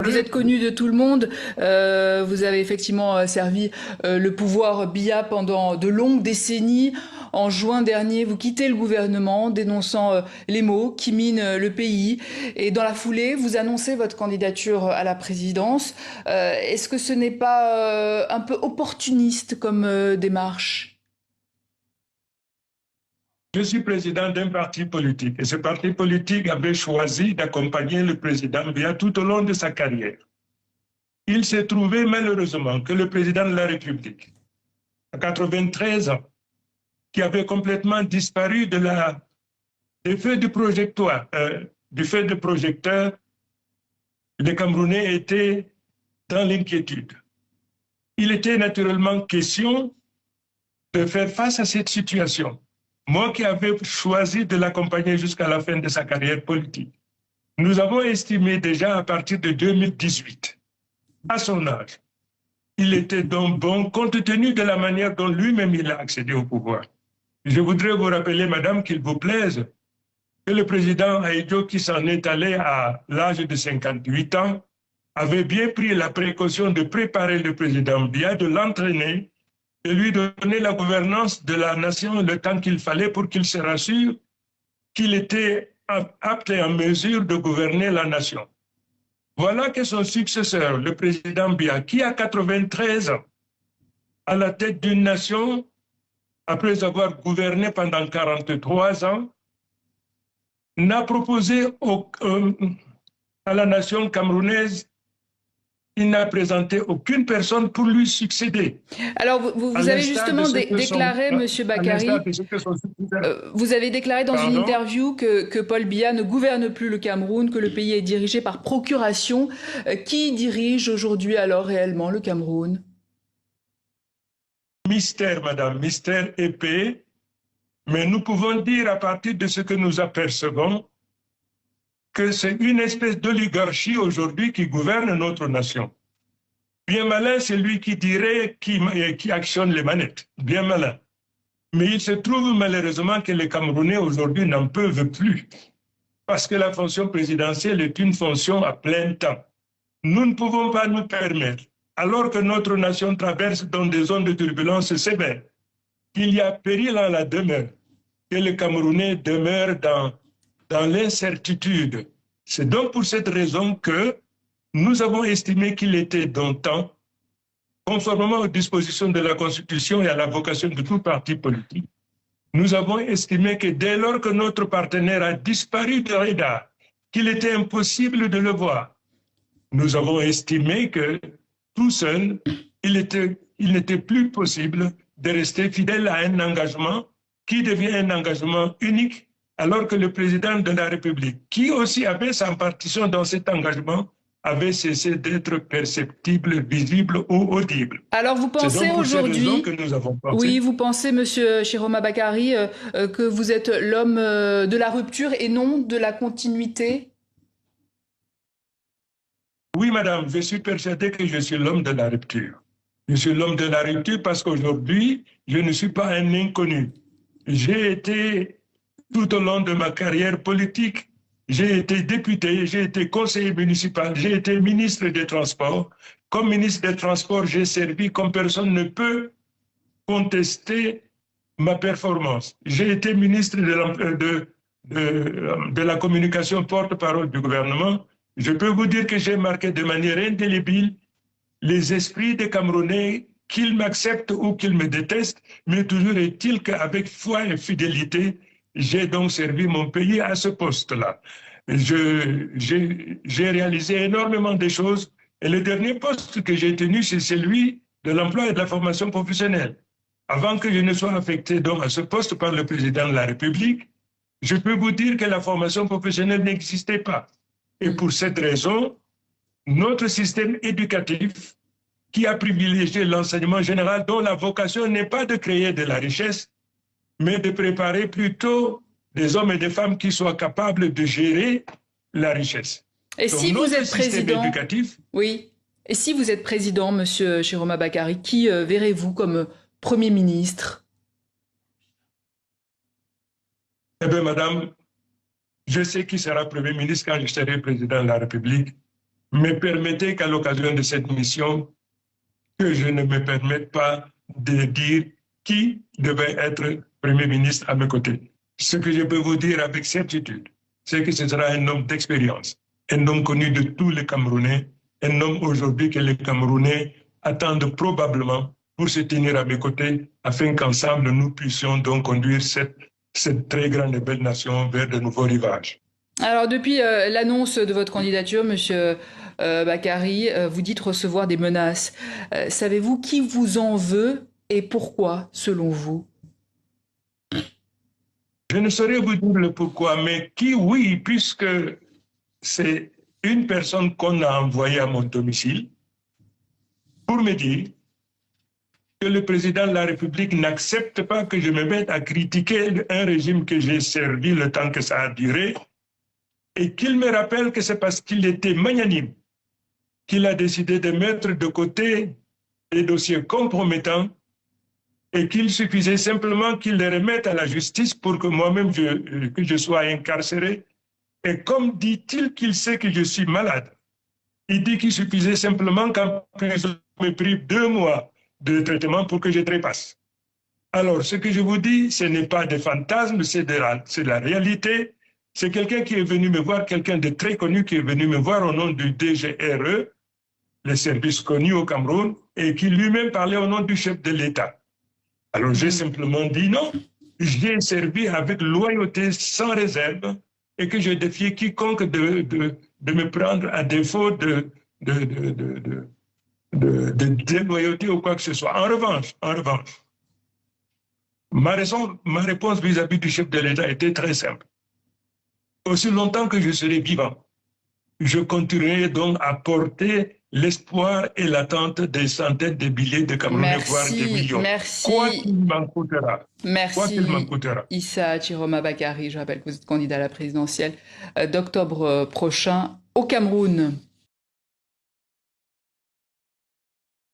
Vous êtes connu de tout le monde. Vous avez effectivement servi le pouvoir Biya pendant de longues décennies. En juin dernier, vous quittez le gouvernement, dénonçant les maux qui minent le pays. Et dans la foulée, vous annoncez votre candidature à la présidence. Est-ce que ce n'est pas un peu opportuniste comme démarche? Je suis président d'un parti politique et ce parti politique avait choisi d'accompagner le président Biya tout au long de sa carrière. Il s'est trouvé malheureusement que le président de la République, à 93 ans, qui avait complètement disparu des feux du projecteur, les Camerounais étaient dans l'inquiétude. Il était naturellement question de faire face à cette situation. Moi qui avais choisi de l'accompagner jusqu'à la fin de sa carrière politique, nous avons estimé déjà à partir de 2018, à son âge, il était donc bon compte tenu de la manière dont lui-même il a accédé au pouvoir. Je voudrais vous rappeler, madame, qu'il vous plaise, que le président Ahidjo, qui s'en est allé à l'âge de 58 ans, avait bien pris la précaution de préparer le président Biya, de l'entraîner, de lui donner la gouvernance de la nation le temps qu'il fallait pour qu'il se rassure qu'il était apte et en mesure de gouverner la nation. Voilà que son successeur, le président Biya, qui a 93 ans, à la tête d'une nation, après avoir gouverné pendant 43 ans, n'a proposé à la nation camerounaise, il n'a présenté aucune personne pour lui succéder. Alors, À vous avez l'instar de justement ce que son, déclaré, Monsieur à l'instar Bakary, de ce que son successeur. vous avez déclaré dans une Pardon? interview que Paul Biya ne gouverne plus le Cameroun, que le pays est dirigé par procuration. Qui dirige aujourd'hui alors réellement le Cameroun? Mystère, madame, mystère épais, mais nous pouvons dire à partir de ce que nous apercevons que c'est une espèce d'oligarchie aujourd'hui qui gouverne notre nation. Bien malin, c'est lui qui dirait qui actionne les manettes. Bien malin. Mais il se trouve malheureusement que les Camerounais aujourd'hui n'en peuvent plus. Parce que la fonction présidentielle est une fonction à plein temps. Nous ne pouvons pas nous permettre, alors que notre nation traverse dans des zones de turbulence sévères, qu'il y a péril en la demeure, que les Camerounais demeurent dans l'incertitude. C'est donc pour cette raison que nous avons estimé qu'il était dans le temps, conformément aux dispositions de la Constitution et à la vocation de tout parti politique, nous avons estimé que dès lors que notre partenaire a disparu de radar, qu'il était impossible de le voir, nous avons estimé que tout seul, il n'était plus possible de rester fidèle à un engagement qui devient un engagement unique, alors que le président de la République, qui aussi avait sa partition dans cet engagement, avait cessé d'être perceptible, visible ou audible. Alors vous C'est pensez donc pour ces raisons que aujourd'hui, nous avons oui, pensé. vous pensez, Monsieur Chiroma Bakary, que vous êtes l'homme de la rupture et non de la continuité? Oui, madame, je suis persuadé que je suis l'homme de la rupture. Je suis l'homme de la rupture parce qu'aujourd'hui, je ne suis pas un inconnu. J'ai été, tout au long de ma carrière politique, j'ai été député, j'ai été conseiller municipal, j'ai été ministre des Transports. Comme ministre des Transports, j'ai servi comme personne ne peut contester ma performance. J'ai été ministre de la communication porte-parole du gouvernement. Je peux vous dire que j'ai marqué de manière indélébile les esprits des Camerounais, qu'ils m'acceptent ou qu'ils me détestent, mais toujours est-il qu'avec foi et fidélité, j'ai donc servi mon pays à ce poste-là. J'ai réalisé énormément de choses et le dernier poste que j'ai tenu, c'est celui de l'emploi et de la formation professionnelle. Avant que je ne sois affecté donc à ce poste par le président de la République, je peux vous dire que la formation professionnelle n'existait pas. Et pour cette raison, notre système éducatif qui a privilégié l'enseignement général dont la vocation n'est pas de créer de la richesse, mais de préparer plutôt des hommes et des femmes qui soient capables de gérer la richesse. Et Donc si vous notre êtes système président, éducatif, oui, et si vous êtes président, Monsieur Chiroma Bakary, qui verrez-vous comme Premier ministre? eh bien madame, je sais qui sera Premier ministre quand je serai président de la République. Mais permettez qu'à l'occasion de cette mission, que je ne me permette pas de dire qui devait être Premier ministre à mes côtés. Ce que je peux vous dire avec certitude, c'est que ce sera un homme d'expérience, un homme connu de tous les Camerounais, un homme aujourd'hui que les Camerounais attendent probablement pour se tenir à mes côtés, afin qu'ensemble nous puissions donc conduire cette très grande et belle nation vers de nouveaux rivages. Alors depuis l'annonce de votre candidature, Monsieur Bakary, vous dites recevoir des menaces. Savez-vous qui vous en veut et pourquoi, selon vous? Je ne saurais vous dire le pourquoi, mais qui, oui, puisque c'est une personne qu'on a envoyée à mon domicile pour me dire que le président de la République n'accepte pas que je me mette à critiquer un régime que j'ai servi le temps que ça a duré, et qu'il me rappelle que c'est parce qu'il était magnanime qu'il a décidé de mettre de côté les dossiers compromettants et qu'il suffisait simplement qu'il les remette à la justice pour que moi-même que je sois incarcéré. Et comme dit-il qu'il sait que je suis malade, il dit qu'il suffisait simplement qu'en prison me prive 2 mois de traitement pour que je trépasse. Alors, ce que je vous dis, ce n'est pas des fantasmes, c'est de la réalité. C'est quelqu'un qui est venu me voir, quelqu'un de très connu qui est venu me voir au nom du DGRE, le service connu au Cameroun, et qui lui-même parlait au nom du chef de l'État. Alors j'ai simplement dit non, j'ai servi avec loyauté, sans réserve, et que je défiais quiconque de me prendre à défaut de déloyauté ou quoi que ce soit. En revanche, ma réponse vis-à-vis du chef de l'État était très simple. Aussi longtemps que je serai vivant, je continuerai donc à porter l'espoir et l'attente des centaines de milliers de Camerounais, voire des millions. Merci. Quoi qu'il m'en coûtera. Merci. Quoi qu'il m'en coûtera. Issa Chiroma Bakary, je rappelle que vous êtes candidat à la présidentielle d'octobre prochain au Cameroun.